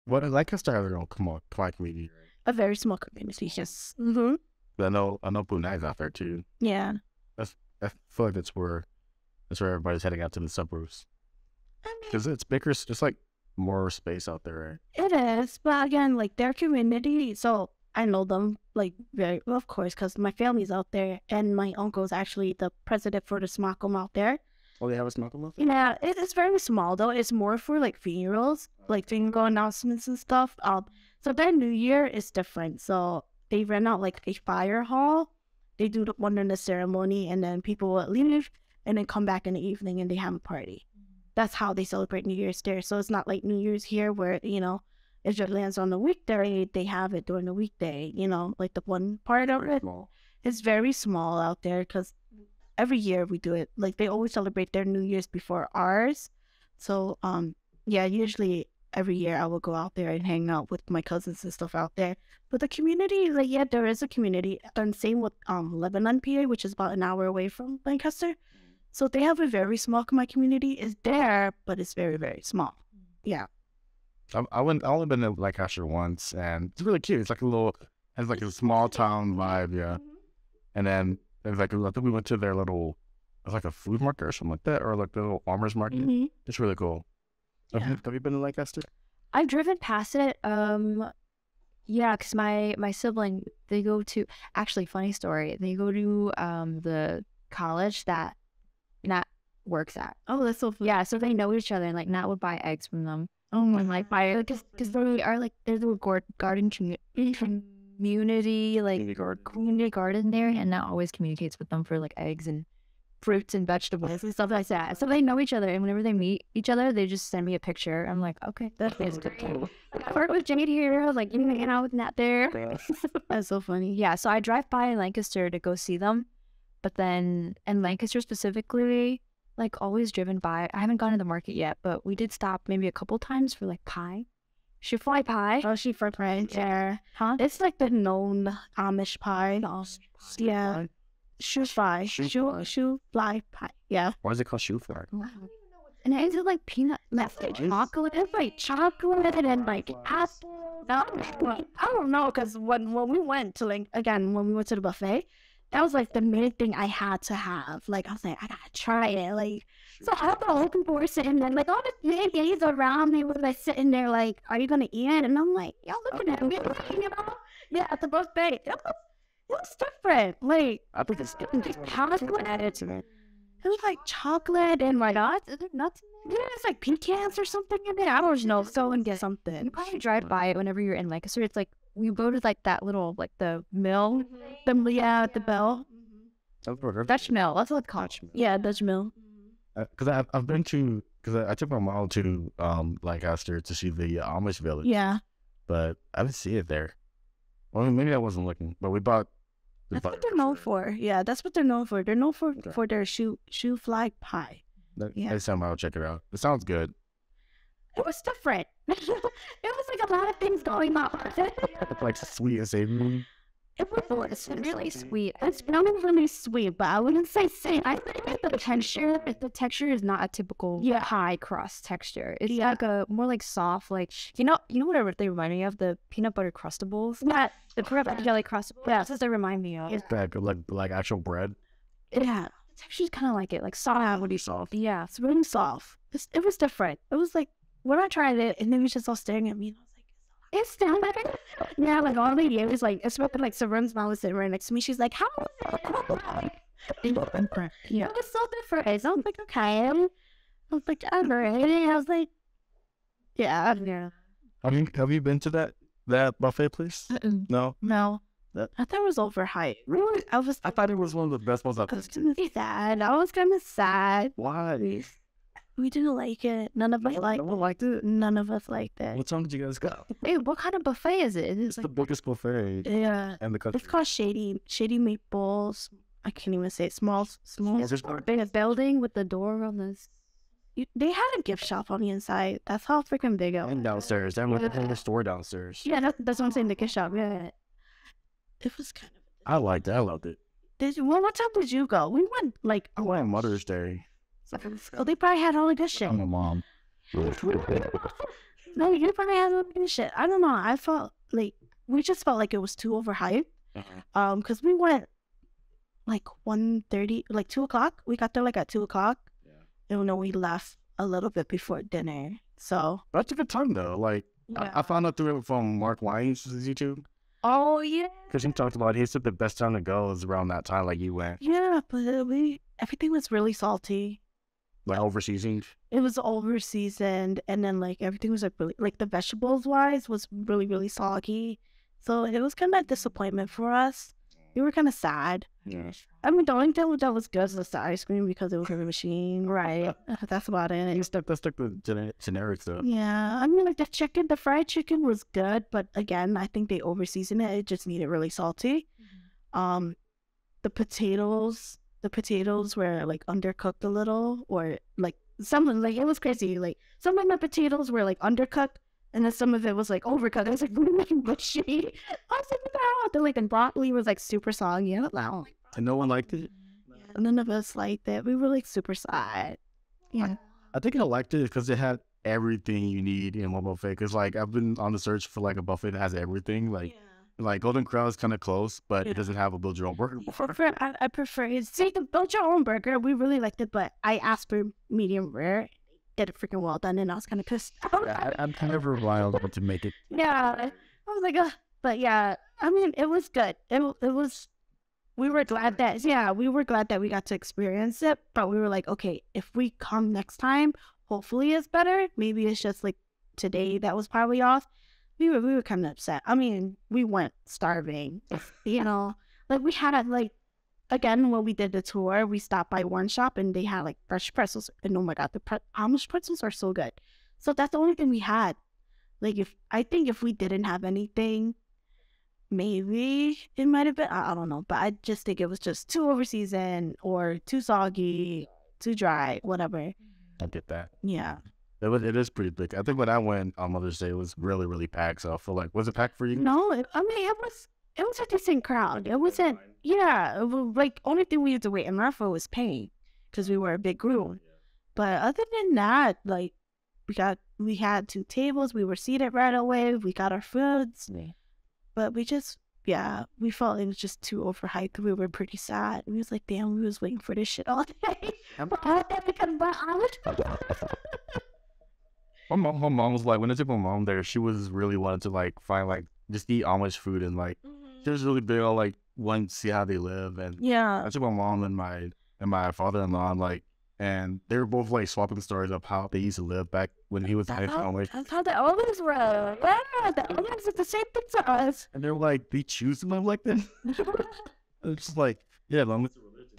What Lancaster has their own Khmer community, right? A very small community, yes. Mm-hmm. But I know Brunei's out there too. Yeah. I feel like that's where everybody's heading out to the suburbs. I mean, Because it's bigger, it's like more space out there, right? it is, but again, like their community, so I know them like very well, of course, because my family's out there, and my uncle's actually the president for the Smokum out there. Oh, they have a smoke out there? Yeah, it's very small though. It's more for like funerals, like funeral announcements and stuff. So their New Year is different. So they rent out like a fire hall. They do one in the ceremony, and then people will leave and then come back in the evening and they have a party. That's how they celebrate New Year's there. So it's not like New Year's here where, it just lands on the weekday. They have it during the weekday, like the one part of it. Small. It's very small out there because every year we do it. Like they always celebrate their New Year's before ours. So, yeah, usually every year I will go out there and hang out with my cousins and stuff out there. But the community, like, yeah, there is a community. And same with Lebanon, PA, which is about an hour away from Lancaster. So they have a very small community. It's there, but it's very, very small. Yeah. I only been to Lancaster once, and it's really cute. It's like has like a small town vibe, yeah. And then there's like, I think we went to their little, it's like a food market or something like that, or like the little farmers market. Mm-hmm. It's really cool. Yeah. Have you been to Lancaster? I've driven past it. Yeah, because my sibling, they go to, actually, funny story, they go to the college that Nat works at. Oh, that's so fun. Yeah, so they know each other, and like Nat would buy eggs from them. Oh my And like buy, because they are like, there's a garden community, like community garden there, and Nat always communicates with them for like eggs and fruits and vegetables and stuff like that. So they know each other, and whenever they meet each other, they just send me a picture. I'm like, okay, that is cool. I work with Jade here. I was like, you hanging out with Nat there. That's so funny. Yeah, so I drive by Lancaster to go see them, but then in Lancaster specifically, like always driven by. I haven't gone to the market yet, but we did stop maybe a couple times for like pie. Shoe-fly pie. Oh, she for French. Yeah. Huh? It's like the known Amish pie. Yeah. Shoe-fly. Shoe-fly. Shoe-fly pie. Yeah. Why is it called shoe fly? And is it like peanut, like chocolate? It's like chocolate and like apple. No, I don't know, because when we went to when we went to the buffet, that was like the main thing I had to have. Like I was like, I gotta try it. Like, so all the old people were sitting there, like all the ladies around me were like sitting there, like, are you gonna eat it? And I'm like, y'all looking at me, Yeah, at the buffet. It was different. Like, I think it's chocolate. It was like chocolate and like nuts. Is there nuts in there? Yeah, it's like pecans or something in there. I don't know. Go and get something. You probably drive by it whenever you're in Lancaster. It's like we go to like that little like the mill, The bell. Dutch mill. That's what it's called. Yeah, Dutch mill. Because I've been to, because I took my mom to Lancaster to see the Amish village. Yeah. But I didn't see it there. Well, maybe I wasn't looking, but we bought. That's what they're known for. Yeah, that's what they're known for. They're known for their shoe fly pie. Yeah. Next time I'll check it out. It sounds good. It was different. It was like a lot of things going on. Like sweet and savory. It was really sweet. It's not really sweet, but I wouldn't say sweet. I think the texture is not a typical Pie crust texture. It's Yeah. like a more like soft, like you know what they remind me of? The peanut butter crustables. Yeah. The peanut butter jelly crustables. Yeah. That's what they remind me of. Like actual bread. Yeah. The texture's kind of like it, like soft. Really soft. Yeah. It's really soft. It was different. It was like when I tried it, and they was just all staring at me, and I was like, it's still better. Yeah, like all the years, like especially like Saren's mom was sitting right next to me. She's like, how is it? Yeah. It was so different. So I was like, okay. I was like, I'm ready. I was like, yeah. Have you been to that buffet place? No. No. I thought it was overhyped. Really? I thought it was one of the best ones I've was gonna be sad. I was kind of sad. Why? We didn't like it. None of us liked No one liked it. None of us liked it. What time did you guys go? Hey, what kind of buffet is it? It's the biggest buffet Yeah. in the country. It's called Shady Meatballs. I can't even say it. Small. In a building with the door on this. They had a gift shop on the inside. That's how freaking big it was. And downstairs. They have a store downstairs. Yeah, that's what I'm saying. The gift shop. Yeah. It was kind of. I liked it. I loved it. What time did you go? We went like. I went on Mother's Day. Oh, they probably had all the good shit. I'm a mom. No, you probably had a good shit. I don't know. I felt like we just felt like it was too overhyped. Because we went like 1:30, like 2 o'clock. We got there like at 2 o'clock. Yeah. And then we left a little bit before dinner. So That's a good time though. Like yeah. I found out through it from Mark Wines' YouTube. Oh yeah. Because he talked about, he said the best time to go is around that time, like you went. Yeah, but everything was really salty. Like overseasoned. It was over seasoned, and then like everything was like really, like the vegetables wise was really, really soggy. So it was kind of a disappointment for us. We were kind of sad. Yeah. I mean, the only thing that was good was the ice cream because it was in the machine, right? That's about it. That's stuck with generic stuff. Yeah, I mean, like the fried chicken was good, but again, I think they overseasoned it. It just needed really salty. The potatoes were like undercooked a little, or like some, like it was crazy. Like some of my potatoes were like undercooked, and then some of it was like overcooked. I was like, what are you mushy? I was like, no. Then like the broccoli was like super soggy. I was like, oh. And no one liked it? None of us liked it. We were like super sad. Yeah. I think I liked it because it had everything you need in one buffet. Because like I've been on the search for like a buffet that has everything. Like Golden Corral is kind of close, but it doesn't have a build your own burger before. I prefer it. See, the build your own burger, we really liked it, but I asked for medium rare. Did it freaking well done, and I was kind of pissed. I'm never wild to make it. Yeah, I was like, ugh. But yeah, I mean, it was good. It was. We were glad that we got to experience it, but we were like, okay, if we come next time, hopefully it's better. Maybe it's just like today that was probably off. We were kind of upset. I mean, we went starving, you know. Like we had again, when we did the tour, we stopped by one shop and they had like fresh pretzels, and oh my god, the Amish pretzels are so good. So that's the only thing we had. Like I think if we didn't have anything, maybe it might have been, I don't know, but I just think it was just too overseasoned or too soggy, too dry, whatever. I get that. Yeah. It is pretty big. I think when I went on Mother's Day, it was really, really packed. So I feel like, was it packed for you? No, it was a decent crowd. It wasn't, yeah, it was like, only thing we had to wait in line for was paying because we were a big group. But other than that, like, we had 2 tables, we were seated right away, we got our foods. Yeah. But we felt it was just too overhyped. We were pretty sad. We was like, damn, we was waiting for this shit all day. My mom was like, when I took my mom there, she was really wanted to like find like just eat Amish food, and like she was really big on like wanting to see how they live. And yeah, I took my mom and my father-in-law, and they were both like swapping stories of how they used to live back when he was Amish. That's how the elders were. Yeah, the elders did the same thing to us. And they're like, they choose to live like this. It's just like, yeah, long as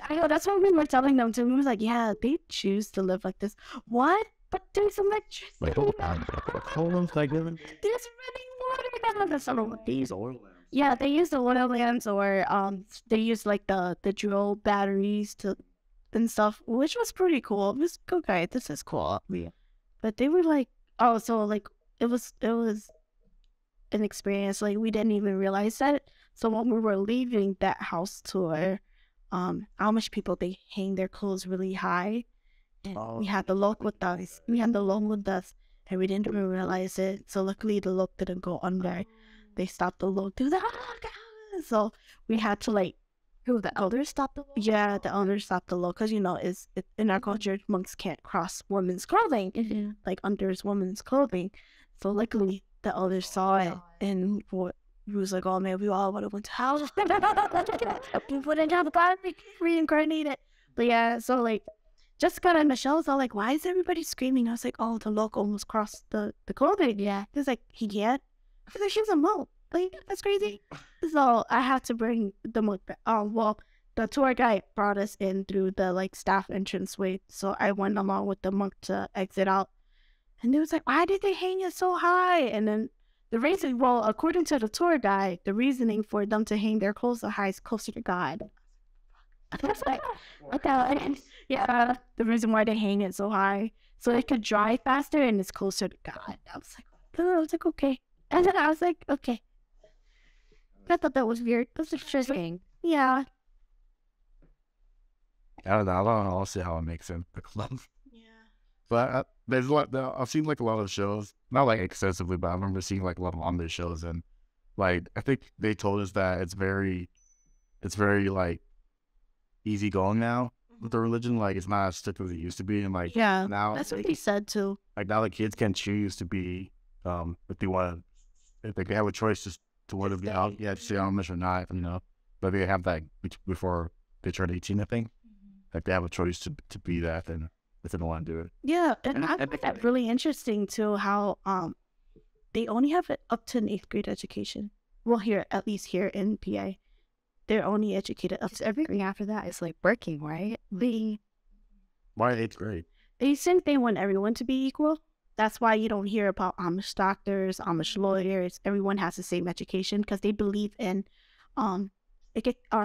I know, that's what we were telling them too. We was like, yeah, they choose to live like this. What? But there's electricity. There's running water now. That's not these oil lamps. Yeah, they use the oil lamps, or they use like the drill batteries and stuff, which was pretty cool. It was okay. This is cool. Yeah. But they were like, oh, so like it was an experience. Like we didn't even realize that. So when we were leaving that house tour, Amish people, they hang their clothes really high. And we had the lock with us. And we didn't even realize it. So luckily the lock didn't go under. They stopped the lock. So we had to like, who, the elders stopped the lock? Yeah, the elders stopped the lock because, you know, it's in our culture, monks can't cross women's clothing, like under women's clothing. So luckily the elders saw it, and we was like, oh man, we all would have went to house. We wouldn't have body reincarnated. But yeah, so like, Jessica and Michelle's all like, why is everybody screaming? I was like, oh, the loc almost crossed the clothing. Yeah. He was like, he can't. I was like, she's a monk. Like, that's crazy. So I had to bring the monk back. The tour guide brought us in through the like staff entranceway. So I went along with the monk to exit out. And they was like, why did they hang it so high? And then the reason, well, according to the tour guide, the reasoning for them to hang their clothes so high is closer to God. I was like, okay. Yeah, the reason why they hang it so high, so it could dry faster and it's closer to God. I was like, okay. And then I was like, okay. I thought that was weird. That's interesting. Yeah. I don't know. I'll see how it makes sense. Yeah. But there's a lot. I've seen like a lot of shows, not like excessively, but I remember seeing like a lot of Amish shows, and like I think they told us that it's very like easygoing now with the religion. Like it's not as strict as it used to be, and like Yeah, now, that's what they said too. like now the kids can choose to be if they want if they have a choice just to whether be out to stay Amish or not, you know. But they have that before they turn 18, I think. Like they have a choice to be that, and if they don't want to do it. Yeah, and I find that really interesting too. How they only have it up to an 8th grade education. Well, here at least here in PA, they're only educated up to Everything after that is like working, right? Why 8th grade? They think they want everyone to be equal. That's why you don't hear about Amish doctors, Amish lawyers. Everyone has the same education because they believe in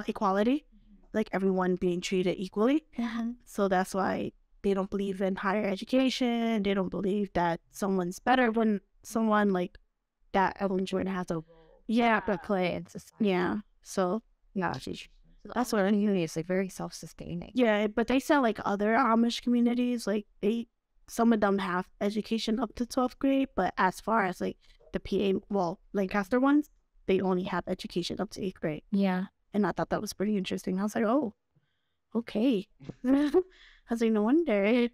equality, like everyone being treated equally. So that's why they don't believe in higher education. They don't believe that someone's better when someone like that. Ellen Jordan has a To play in society. yeah. So Yeah, that's what community is like, very self-sustaining. yeah, but they said like other Amish communities, like some of them have education up to 12th grade, but as far as like the Lancaster ones, they only have education up to 8th grade. Yeah. And I thought that was pretty interesting. I was like, oh, okay. I was like, no wonder.